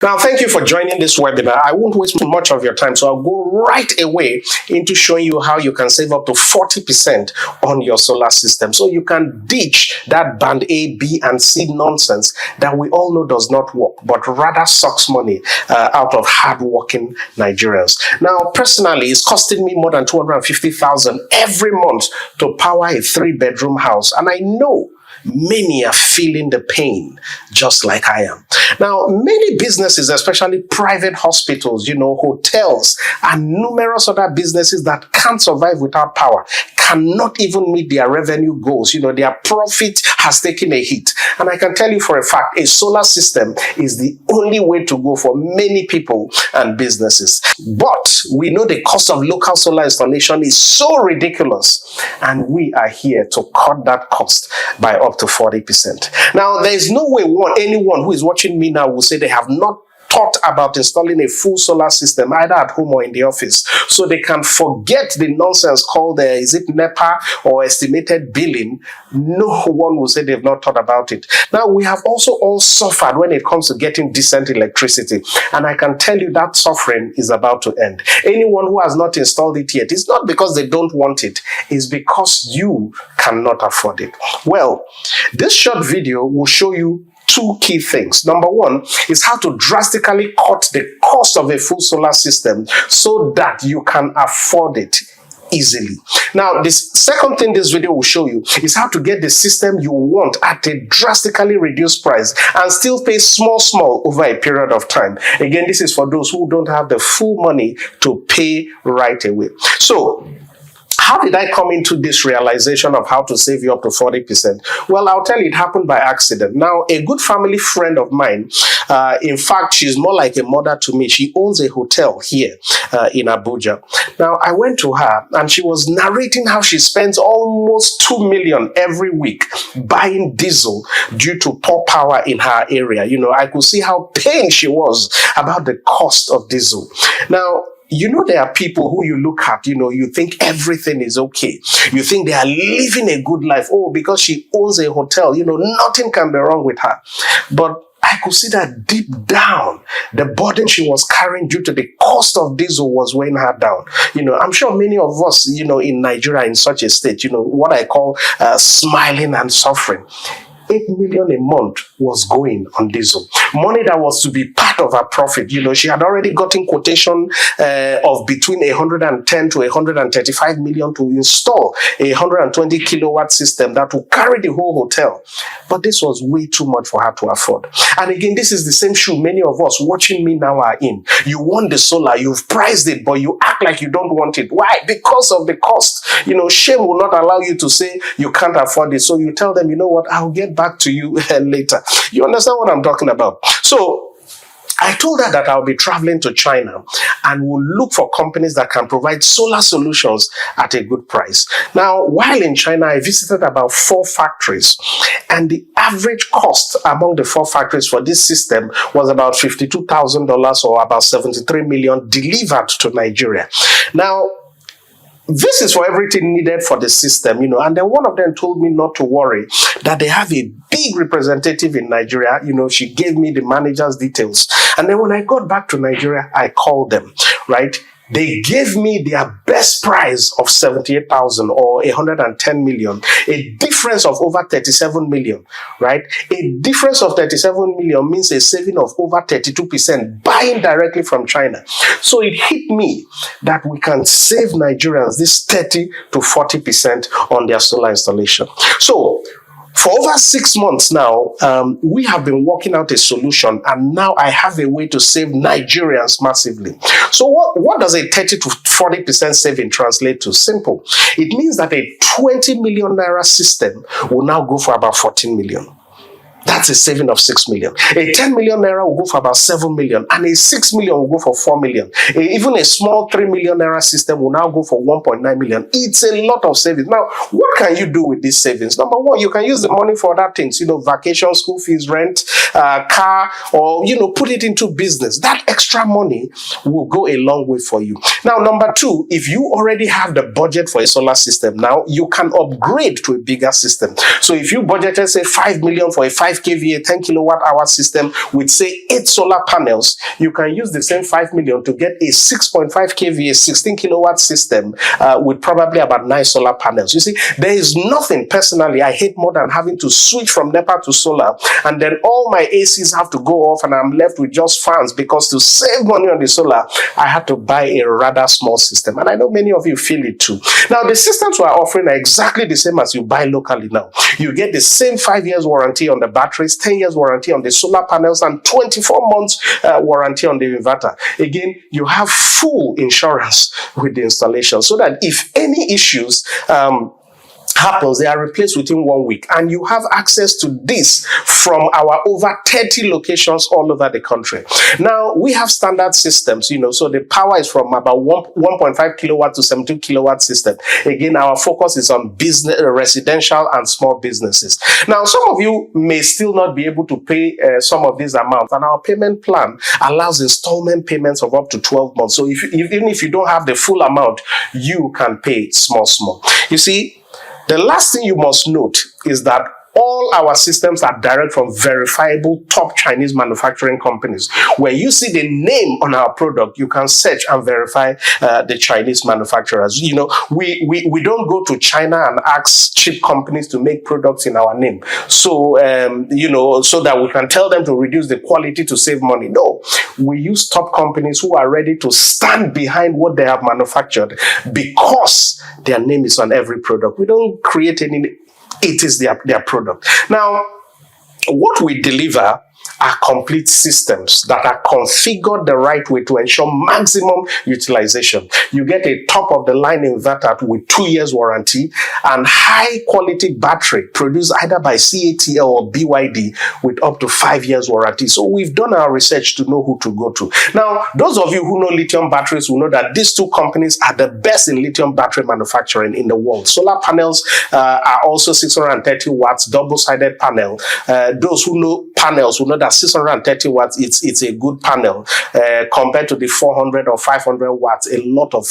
Now, thank you for joining this webinar. I won't waste much of your time, so I'll go right away into showing you how you can save up to 40% on your solar system. So you can ditch that band A, B, and C nonsense that we all know does not work, but rather sucks money out of hardworking Nigerians. Now, personally, it's costing me more than 250,000 every month to power a 3-bedroom house, and I know many are feeling the pain just like I am. Now, many businesses, especially private hospitals, hotels, and numerous other businesses that can't survive without power, cannot even meet their revenue goals. Their profit has taken a hit. And I can tell you for a fact, a solar system is the only way to go for many people and businesses. But we know the cost of local solar installation is so ridiculous, and we are here to cut that cost by up to 40%. Now, there is no way anyone who is watching me now will say they have not thought about installing a full solar system either at home or in the office, so they can forget the nonsense called is it NEPA or estimated billing. No one will say they've not thought about it. Now, we have also all suffered when it comes to getting decent electricity, and I can tell you that suffering is about to end. Anyone who has not installed it yet, it's not because they don't want it, it's because you cannot afford it. Well, this short video will show you two key things. Number one is how to drastically cut the cost of a full solar system so that you can afford it easily. Now, the second thing this video will show you is how to get the system you want at a drastically reduced price and still pay small over a period of time. Again, this is for those who don't have the full money to pay right away. So, how did I come into this realization of how to save you up to 40%? Well, I'll tell you, it happened by accident. Now, a good family friend of mine, in fact, she's more like a mother to me. She owns a hotel here in Abuja. Now, I went to her and she was narrating how she spends almost 2 million every week buying diesel due to poor power in her area. I could see how pained she was about the cost of diesel. Now, there are people who you look at, you think everything is okay. You think they are living a good life. Oh, because she owns a hotel, nothing can be wrong with her. But I could see that deep down, the burden she was carrying due to the cost of diesel was weighing her down. I'm sure many of us, in Nigeria, in such a state, what I call smiling and suffering. 8 million a month was going on diesel. Money that was to be part of her profit. She had already gotten quotation of between 110 to 135 million to install a 120 kilowatt system that will carry the whole hotel. But this was way too much for her to afford. And again, this is the same shoe many of us watching me now are in. You want the solar, you've priced it, but you act like you don't want it. Why? Because of the cost. Shame will not allow you to say you can't afford it. So you tell them, what, I'll get back to you later. You understand what I'm talking about? So I told her that I'll be traveling to China and will look for companies that can provide solar solutions at a good price. Now, while in China, I visited about 4 factories, and the average cost among the 4 factories for this system was about $52,000 or about 73 million delivered to Nigeria. Now, this is for everything needed for the system, and then one of them told me not to worry, that they have a big representative in Nigeria. She gave me the manager's details. And then when I got back to Nigeria, I called them, right? They gave me their best price of 78,000 or 110 million, a difference of over 37 million, right? A difference of 37 million means a saving of over 32% buying directly from China. So it hit me that we can save Nigerians this 30 to 40% on their solar installation. So for over 6 months now, we have been working out a solution, and now I have a way to save Nigerians massively. So what does a 30 to 40% saving translate to? Simple. It means that a 20 million naira system will now go for about 14 million. That's a saving of 6 million. A 10 million naira will go for about 7 million, and a 6 million will go for 4 million. Even a small 3 million naira system will now go for 1.9 million. It's a lot of savings. Now, what can you do with these savings? Number one, you can use the money for other things, vacation, school fees, rent, car, or, put it into business. That extra money will go a long way for you. Now, number two, if you already have the budget for a solar system, now you can upgrade to a bigger system. So if you budgeted, say, 5 million for a 5 kVA 10 kilowatt hour system with say 8 solar panels, you can use the same 5 million to get a 6.5 kVA 16 kilowatt system with probably about 9 solar panels. You see, there is nothing personally I hate more than having to switch from NEPA to solar, and then all my ACs have to go off and I'm left with just fans, because to save money on the solar, I had to buy a rather small system. And I know many of you feel it too. Now, the systems we are offering are exactly the same as you buy locally now. You get the same 5 years warranty on the batteries, 10 years warranty on the solar panels, and 24 months warranty on the inverter. Again, you have full insurance with the installation, so that if any issues happens, they are replaced within 1 week, and you have access to this from our over 30 locations all over the country. Now, we have standard systems, so the power is from about 1.5 kilowatt to 72 kilowatt system. Again, our focus is on business, residential and small businesses. Now, some of you may still not be able to pay some of these amounts, and our payment plan allows installment payments of up to 12 months. So even if you don't have the full amount, you can pay small. You see, the last thing you must note is that all our systems are direct from verifiable top Chinese manufacturing companies. Where you see the name on our product, you can search and verify the Chinese manufacturers. We don't go to China and ask cheap companies to make products in our name. So, so that we can tell them to reduce the quality to save money. No, we use top companies who are ready to stand behind what they have manufactured, because their name is on every product. We don't create any. It is their product. Now, what we deliver are complete systems that are configured the right way to ensure maximum utilization. You get a top-of-the-line inverter with 2 years warranty and high-quality battery produced either by CATL or BYD with up to 5 years warranty. So we've done our research to know who to go to. Now, those of you who know lithium batteries will know that these two companies are the best in lithium battery manufacturing in the world. Solar panels are also 630 watts, double-sided panel. Those who know panels will know that 630 watts, it's a good panel compared to the 400 or 500 watts a lot of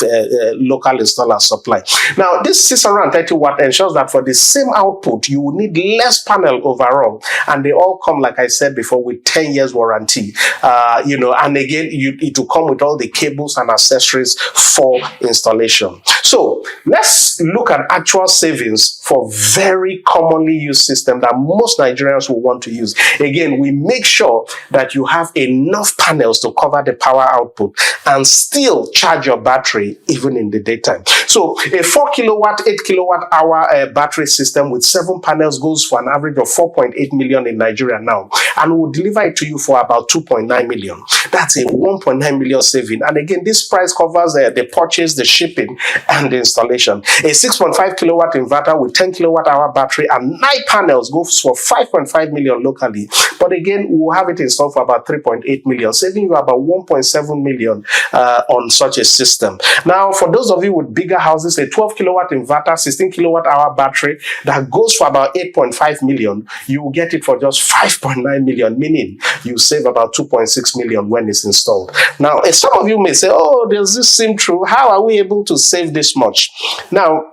local installers supply. Now, this 630 watt ensures that for the same output, you will need less panel overall, and they all come, like I said before, with 10 years warranty. And again, it will come with all the cables and accessories for installation. So let's look at actual savings for very commonly used system that most Nigerians will want to use. Again, we make sure that you have enough panels to cover the power output and still charge your battery even in the daytime. So a 4 kilowatt, 8 kilowatt hour battery system with 7 panels goes for an average of 4.8 million in Nigeria now, and we'll deliver it to you for about 2.9 million. That's a 1.9 million saving. And again, this price covers the purchase, the shipping, and the installation. A 6.5 kilowatt inverter with 10 kilowatt hour battery and 9 panels goes for 5.5 million locally. But again, we'll have it installed for about 3.8 million, saving you about 1.7 million on such a system. Now, for those of you with bigger houses, a 12 kilowatt inverter, 16 kilowatt hour battery that goes for about 8.5 million, you will get it for just 5.9 million, meaning you save about 2.6 million when it's installed. Now, some of you may say, oh, does this seem true? How are we able to save this much? Now,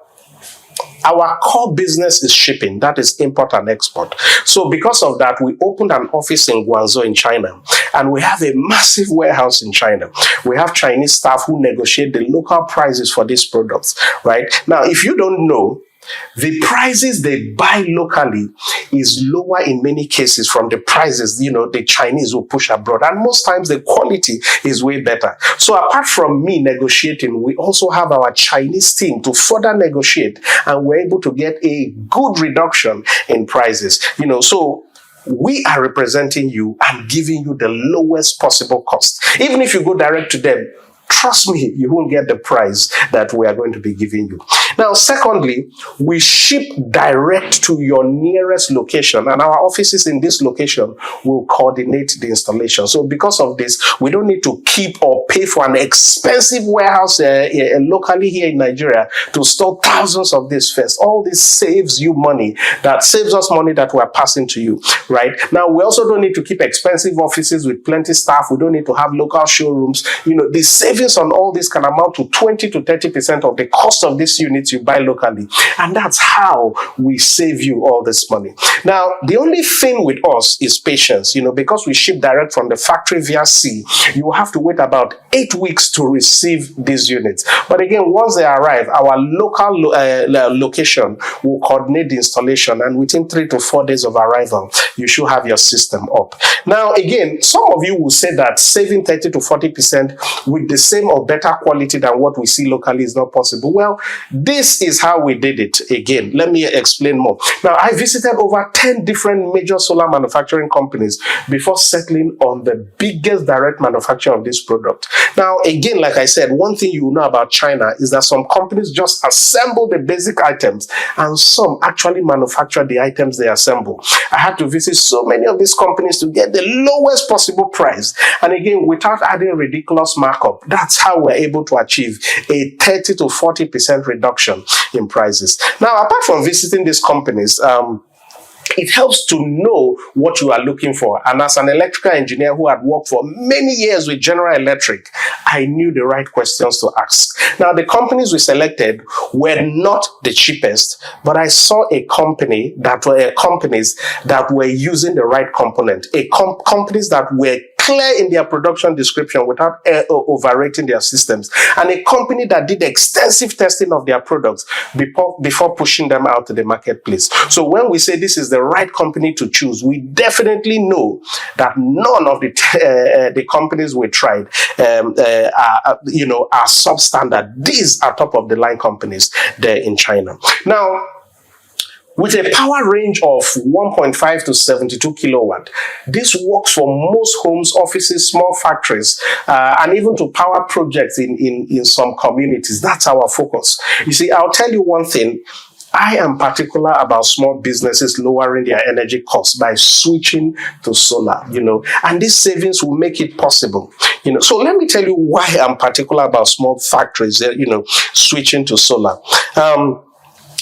our core business is shipping, that is import and export. So because of that, we opened an office in Guangzhou in China, and we have a massive warehouse in China. We have Chinese staff who negotiate the local prices for these products, right? Now, if you don't know, the prices they buy locally is lower in many cases from the prices, the Chinese will push abroad. And most times the quality is way better. So apart from me negotiating, we also have our Chinese team to further negotiate, and we're able to get a good reduction in prices. So we are representing you and giving you the lowest possible cost. Even if you go direct to them, trust me, you won't get the price that we are going to be giving you. Now, secondly, we ship direct to your nearest location, and our offices in this location will coordinate the installation. So because of this, we don't need to keep or pay for an expensive warehouse locally here in Nigeria to store thousands of these first. All this saves you money. That saves us money that we're passing to you, right? Now, we also don't need to keep expensive offices with plenty staff. We don't need to have local showrooms. The savings on all this can amount to 20 to 30% of the cost of this unit units, you buy locally. And that's how we save you all this money. Now, the only thing with us is patience, because we ship direct from the factory via sea. You will have to wait about 8 weeks to receive these units. But again, once they arrive, our local location will coordinate the installation, and within 3 to 4 days of arrival, you should have your system up. Now, again, some of you will say that saving 30 to 40% with the same or better quality than what we see locally is not possible. Well, this is how we did it. Again, let me explain more. Now, I visited over 10 different major solar manufacturing companies before settling on the biggest direct manufacturer of this product. Now, again, like I said, one thing you know about China is that some companies just assemble the basic items and some actually manufacture the items they assemble. I had to visit so many of these companies to get the lowest possible price. And again, without adding ridiculous markup, that's how we're able to achieve a 30 to 40% reduction in prices. Now, apart from visiting these companies, it helps to know what you are looking for. And as an electrical engineer who had worked for many years with General Electric, I knew the right questions to ask. Now, the companies we selected were not the cheapest, but I saw companies that were using the right component, companies that were clear in their production description without overrating their systems, and a company that did extensive testing of their products before pushing them out to the marketplace. So when we say this is the right company to choose, we definitely know that none of the companies we tried are substandard. These are top of the line companies there in China. Now, with a power range of 1.5 to 72 kilowatt, this works for most homes, offices, small factories, and even to power projects in some communities. That's our focus. You see, I'll tell you one thing. I am particular about small businesses lowering their energy costs by switching to solar, and these savings will make it possible, So let me tell you why I'm particular about small factories, switching to solar.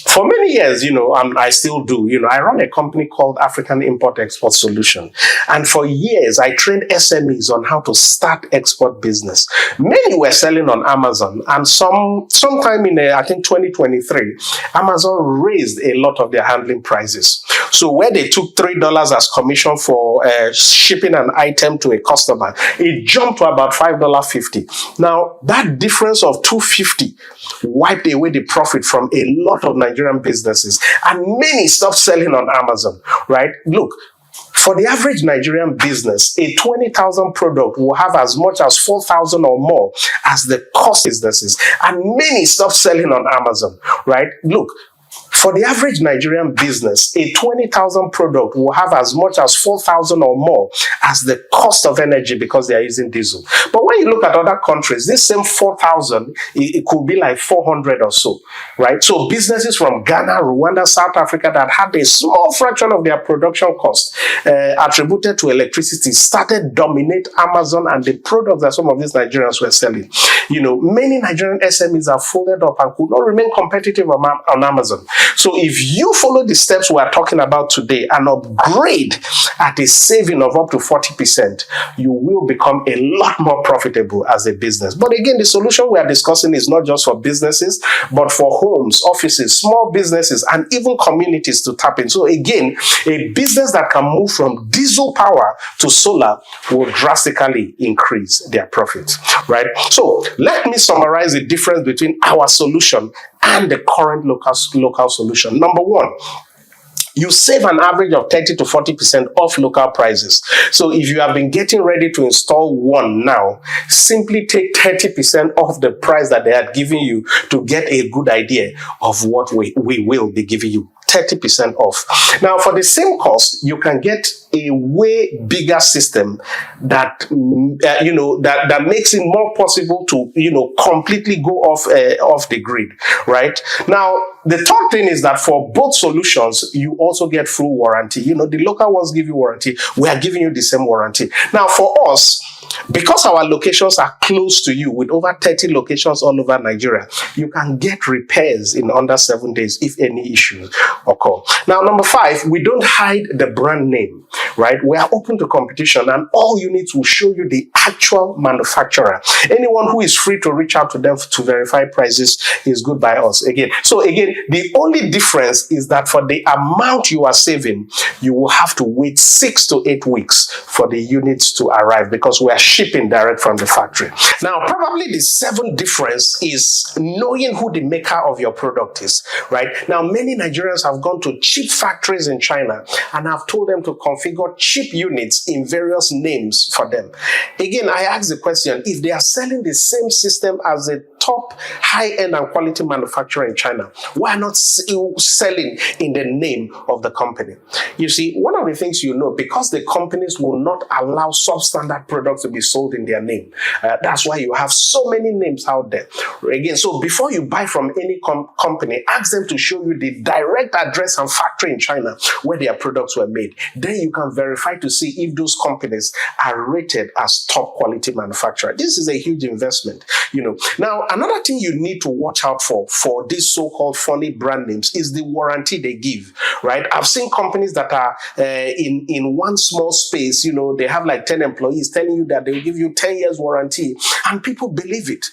For many years, I still do, I run a company called African Import-Export Solution. And for years, I trained SMEs on how to start export business. Many were selling on Amazon. And sometime in, I think, 2023, Amazon raised a lot of their handling prices. So where they took $3 as commission for shipping an item to a customer, it jumped to about $5.50. Now, that difference of $2.50 wiped away the profit from a lot of Nigerian businesses, and many stopped selling on Amazon, right? Look, for the average Nigerian business, a 20,000 product will have as much as 4,000 or more as the cost of businesses, and many stopped selling on Amazon, right? Look, for the average Nigerian business, a 20,000 product will have as much as 4,000 or more as the cost of energy because they are using diesel. But when you look at other countries, this same 4,000, it could be like 400 or so, right? So businesses from Ghana, Rwanda, South Africa that had a small fraction of their production cost attributed to electricity started dominate Amazon and the products that some of these Nigerians were selling. Many Nigerian SMEs are folded up and could not remain competitive on Amazon. So if you follow the steps we are talking about today and upgrade at a saving of up to 40%, you will become a lot more profitable as a business. But again, the solution we are discussing is not just for businesses, but for homes, offices, small businesses, and even communities to tap in. So again, a business that can move from diesel power to solar will drastically increase their profits, right? So let me summarize the difference between our solution and the current local solution. Number one, you save an average of 30 to 40% off local prices. So if you have been getting ready to install one now, simply take 30% off the price that they had given you to get a good idea of what we will be giving you. 30% off. Now, for the same cost, you can get a way bigger system that that makes it more possible to completely go off the grid, right? Now, the third thing is that for both solutions, you also get full warranty. The local ones give you warranty. We are giving you the same warranty. Now, for us, because our locations are close to you with over 30 locations all over Nigeria, you can get repairs in under 7 days if any issues occur. Now, number 5, we don't hide the brand name. right? We are open to competition, and all units will show you the actual manufacturer. Anyone who is free to reach out to them to verify prices is good by us. Again, the only difference is that for the amount you are saving, you will have to wait 6 to 8 weeks for the units to arrive, because we are shipping direct from the factory. Now, probably the 7th difference is knowing who the maker of your product is, right? Now, many Nigerians have gone to cheap factories in China and have told them to configure cheap units in various names for them. Again, I ask the question, if they are selling the same system as a top high-end and quality manufacturer in China, why not selling in the name of the company? You see, one of the things you know, because the companies will not allow substandard products to be sold in their name. That's why you have so many names out there. Again, so before you buy from any company, ask them to show you the direct address and factory in China where their products were made. Then you can verify to see if those companies are rated as top quality manufacturer. This is a huge investment, you know. Now, another thing you need to watch out for these so-called funny brand names is the warranty they give, right? I've seen companies that are in one small space, you know, they have like 10 employees telling you that they'll give you 10 years warranty, and people believe it.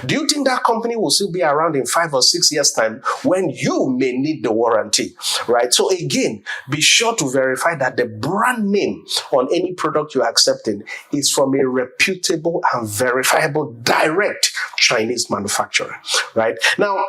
Do you think that company will still be around in 5 or 6 years' time when you may need the warranty, right? So again, be sure to verify that the brand name on any product you're accepting is from a reputable and verifiable direct Chinese manufacturer, right? Now,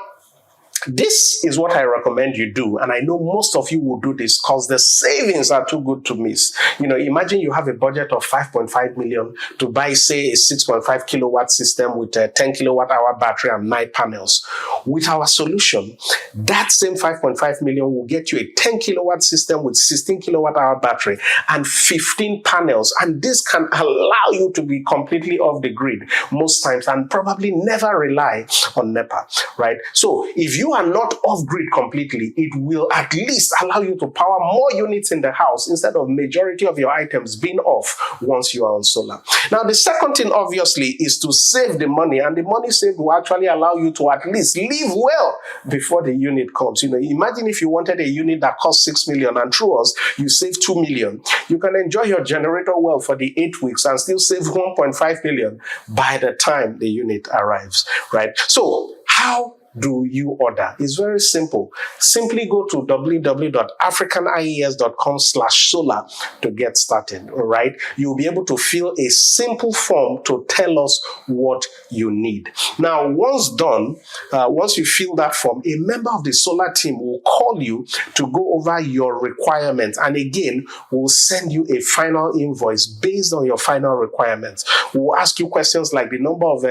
this is what I recommend you do, and I know most of you will do this because the savings are too good to miss. You know, imagine you have a budget of 5.5 million to buy, say, a 6.5 kilowatt system with a 10 kilowatt hour battery and 9 panels. With our solution, that same 5.5 million will get you a 10 kilowatt system with 16 kilowatt hour battery and 15 panels, and this can allow you to be completely off the grid most times and probably never rely on NEPA, right? So if you are not off-grid completely, it will at least allow you to power more units in the house instead of majority of your items being off once you are on solar. Now, the second thing, obviously, is to save the money, and the money saved will actually allow you to at least live well before the unit comes. You know, imagine if you wanted a unit that cost 6 million and through us, you save 2 million. You can enjoy your generator well for the 8 weeks and still save 1.5 million by the time the unit arrives, right? So, how do you order? It's very simple. Simply go to www.africanies.com/solar to get started. All right. You'll be able to fill a simple form to tell us what you need. Now, once done, once you fill that form, a member of the solar team will call you to go over your requirements, and again, we'll send you a final invoice based on your final requirements. We'll ask you questions like the number of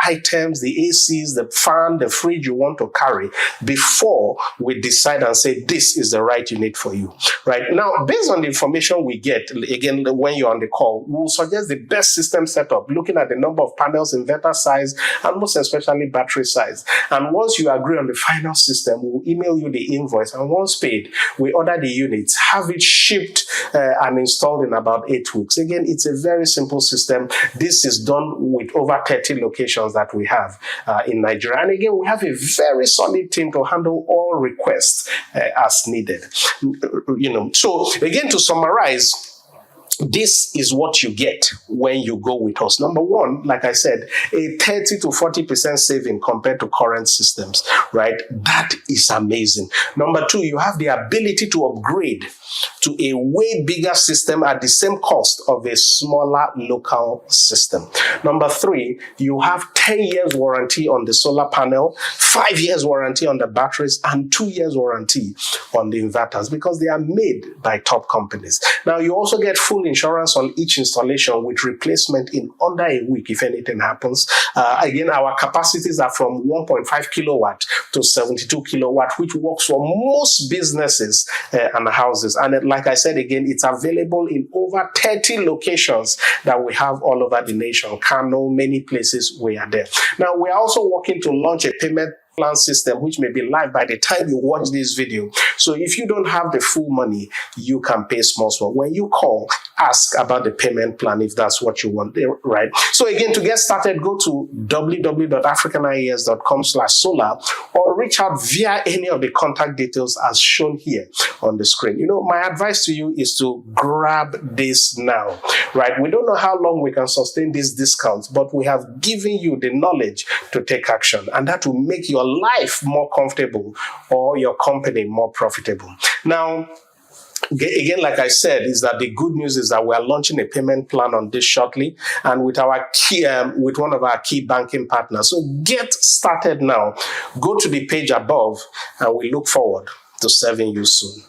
items, the ACs, the fan, the fridge you want to carry before we decide and say this is the right unit for you, right? Now, based on the information we get, again, when you're on the call, we'll suggest the best system setup, looking at the number of panels, inverter size, and most especially battery size. And once you agree on the final system, we'll email you the invoice, and once paid, we order the units, have it shipped and installed in about 8 weeks. Again, it's a very simple system. This is done with over 30 locations that we have in Nigeria. And again, we have a very solid team to handle all requests as needed. You know, so again, to summarize, this is what you get when you go with us. Number one, like I said, a 30 to 40% saving compared to current systems, right? That is amazing. Number two, you have the ability to upgrade to a way bigger system at the same cost of a smaller local system. Number three, you have 10 years warranty on the solar panel, 5 years warranty on the batteries, and 2 years warranty on the inverters because they are made by top companies. Now, you also get full insurance on each installation with replacement in under a week if anything happens. Again, our capacities are from 1.5 kilowatt to 72 kilowatt, which works for most businesses and houses. And like I said, again, it's available in over 30 locations that we have all over the nation. Kano, many places we are there. Now, we are also working to launch a payment plan system, which may be live by the time you watch this video. So if you don't have the full money, you can pay small. When you call, ask about the payment plan if that's what you want, right? So again, to get started, go to www.africanies.com/solar or reach out via any of the contact details as shown here on the screen. My advice to you is to grab this now, right? We don't know how long we can sustain these discounts, but we have given you the knowledge to take action, and that will make your life more comfortable or your company more profitable. Now, again, like I said, is that the good news is that we are launching a payment plan on this shortly, and with our key, with one of our key banking partners. So get started now. Go to the page above, and we look forward to serving you soon.